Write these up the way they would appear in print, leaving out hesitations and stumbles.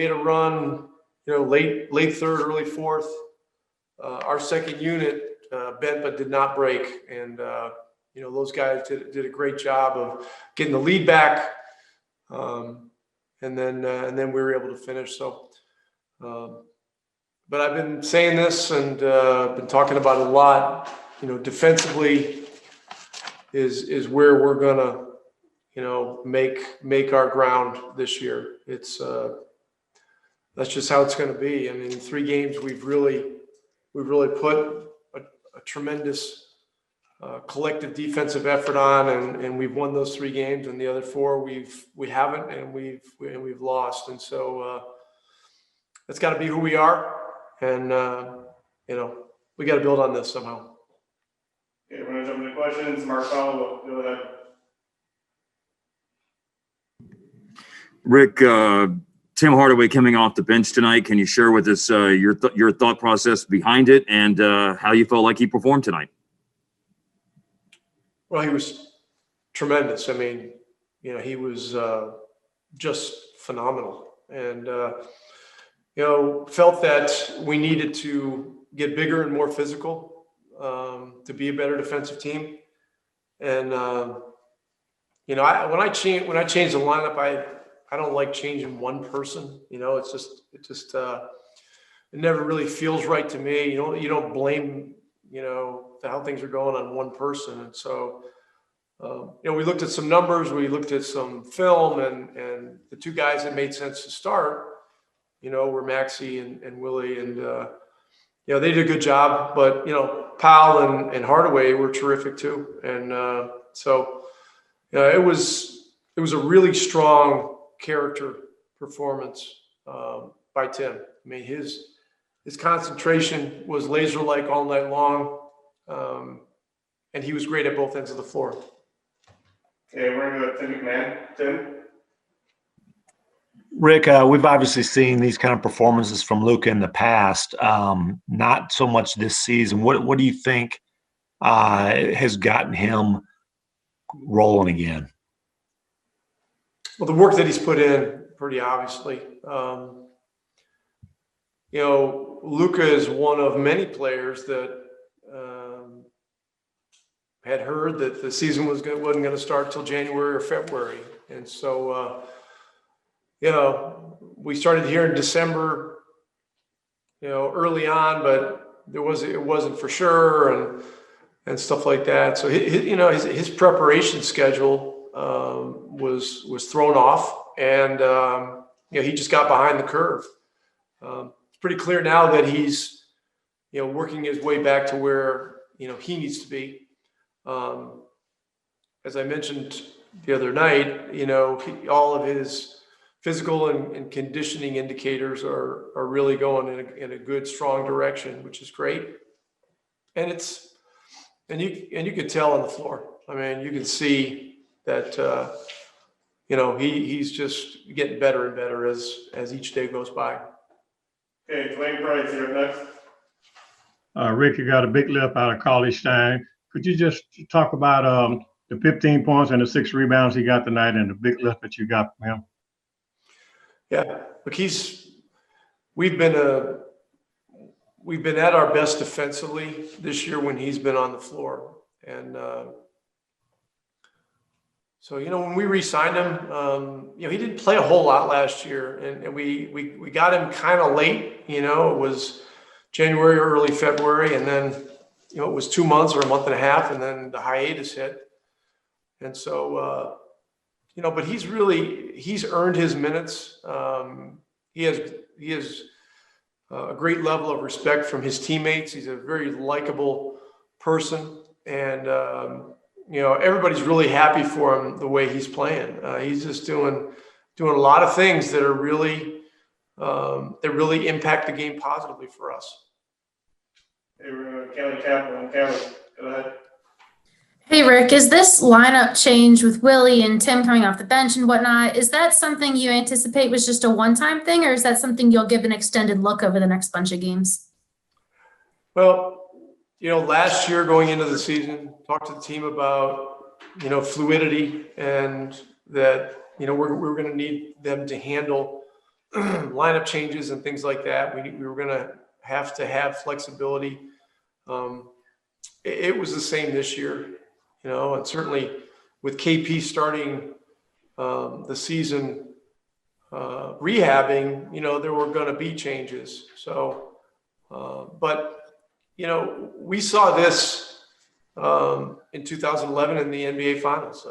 made a run, late third, early fourth. Our second unit bent but did not break, and those guys did a great job of getting the lead back, and then we were able to finish. So, but I've been saying this and been talking about it a lot. Defensively is where we're gonna make our ground this year. It's that's just how it's going to be. I mean, in 3 games we've really put a tremendous collective defensive effort on, and we've won those 3 games, and the other 4 we haven't, and we've lost. And so that's got to be who we are, and we got to build on this somehow. Okay, we're going to jump into questions. Mark, follow. Go ahead. Rick, Tim Hardaway coming off the bench tonight. Can you share with us your thought process behind it and how you felt like he performed tonight? Well, he was tremendous. I mean, he was just phenomenal, and felt that we needed to get bigger and more physical to be a better defensive team. And when I change the lineup, I don't like changing one person. It never really feels right to me. You don't blame how things are going on one person. And so we looked at some numbers, we looked at some film, and the 2 guys that made sense to start were Maxey and Willie, and they did a good job. But Powell and Hardaway were terrific too. And so it was a really strong character performance by Tim. I mean, his concentration was laser-like all night long, and he was great at both ends of the floor. Okay, we're going to go to Tim McMahon. Tim? Rick, we've obviously seen these kind of performances from Luka in the past, not so much this season. What do you think has gotten him rolling again? Well, the work that he's put in, pretty obviously. Luka is one of many players that had heard that the season wasn't going to start till January or February. And so, we started here in December, early on, but it wasn't for sure and stuff like that. So his preparation schedule was thrown off, and he just got behind the curve. It's pretty clear now that he's working his way back to where he needs to be. As I mentioned the other night, all of his physical and conditioning indicators are really going in a good, strong direction, which is great. And you can tell on the floor. I mean, you can see that he's just getting better and better as each day goes by. Okay, Dwayne Price, you're next. Rick, you got a big lift out of Cauley-Stein. Could you just talk about the 15 points and the 6 rebounds he got tonight and the big lift that you got from him? Yeah, look, we've been at our best defensively this year when he's been on the floor, and so when we re-signed him, he didn't play a whole lot last year, and we got him kind of late. It was January or early February, and then it was 2 months or a month and a half, and then the hiatus hit, and so. But he's earned his minutes. He has a great level of respect from his teammates. He's a very likable person, and everybody's really happy for him the way he's playing. He's just doing a lot of things that are really impact the game positively for us. Hey, we're Kelly Kaplan. Kelly, go ahead. Hey, Rick, is this lineup change with Willie and Tim coming off the bench and whatnot, is that something you anticipate was just a one-time thing, or is that something you'll give an extended look over the next bunch of games? Well, last year going into the season, talked to the team about, fluidity, and that, we were going to need them to handle lineup changes and things like that. We were going to have flexibility. It was the same this year, and certainly with KP starting the season rehabbing, there were going to be changes. So, but we saw this in 2011 in the NBA Finals.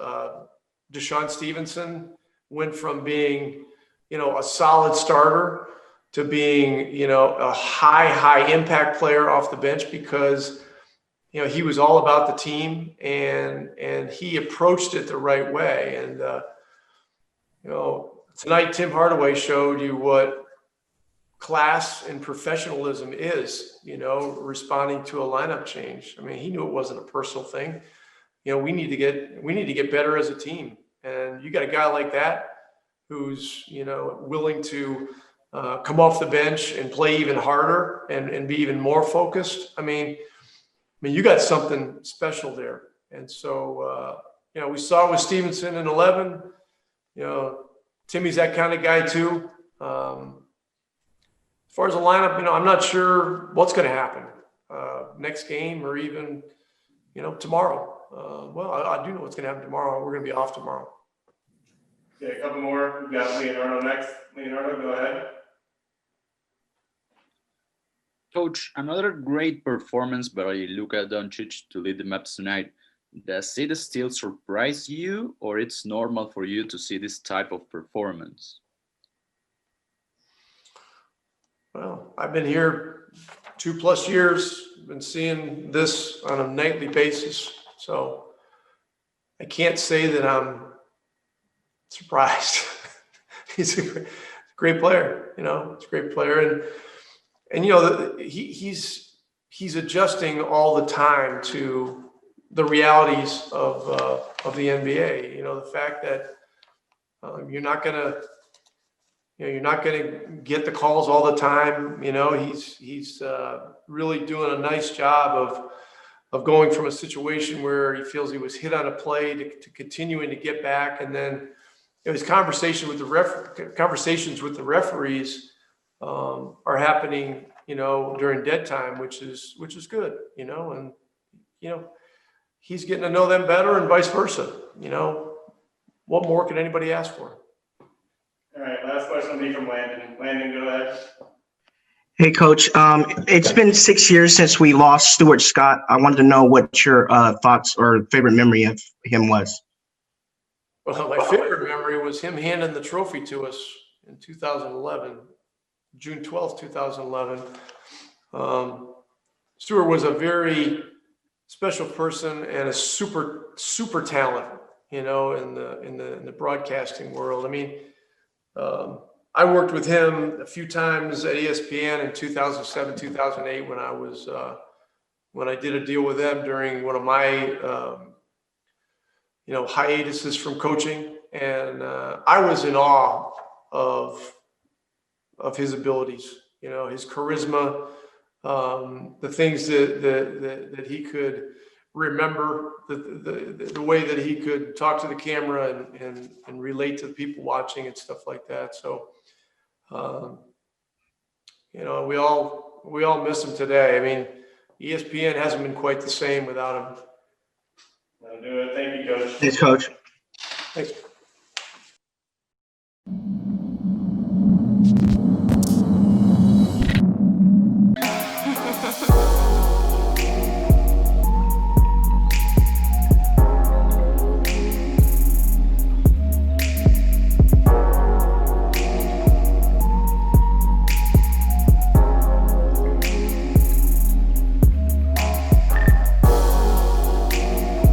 Deshaun Stevenson went from being, a solid starter to being, a high impact player off the bench because, he was all about the team and he approached it the right way. And, tonight, Tim Hardaway showed you what class and professionalism is, responding to a lineup change. I mean, he knew it wasn't a personal thing. We need to get better as a team. And you got a guy like that who's, willing to come off the bench and play even harder and be even more focused. I mean, you got something special there. And so, we saw it with Stevenson in 11, Timmy's that kind of guy too. As far as the lineup, I'm not sure what's going to happen next game or even, tomorrow. Well, I do know what's going to happen tomorrow. We're going to be off tomorrow. Okay, a couple more. We've got Leonardo next. Leonardo, go ahead. Coach, another great performance by Luka Doncic to lead the Mavs tonight. Does it still surprise you, or it's normal for you to see this type of performance? Well, I've been here 2+ years, been seeing this on a nightly basis. So I can't say that I'm surprised. He's a great player, he's a great player. And he's adjusting all the time to the realities of the NBA. The fact that you're not gonna get the calls all the time. He's really doing a nice job of going from a situation where he feels he was hit on a play to continuing to get back, and then his conversations with the referees are happening, during dead time, which is good, and he's getting to know them better and vice versa. What more can anybody ask for? All right, last question will be from Landon. Landon, go ahead. Hey, Coach. It's been 6 years since we lost Stuart Scott. I wanted to know what your thoughts or favorite memory of him was. Well, my favorite memory was him handing the trophy to us in 2011, June 12th, 2011. Stuart was a very special person and a super talent, in the broadcasting world. I mean, I worked with him a few times at ESPN in 2007, 2008 when I did a deal with them during one of my hiatuses from coaching, and I was in awe of his abilities, his charisma, the things that he could remember, the way that he could talk to the camera and relate to the people watching and stuff like that. So, we all miss him today. I mean, ESPN hasn't been quite the same without him. That'll do it. Thank you, Coach. Thanks, Coach. Thanks.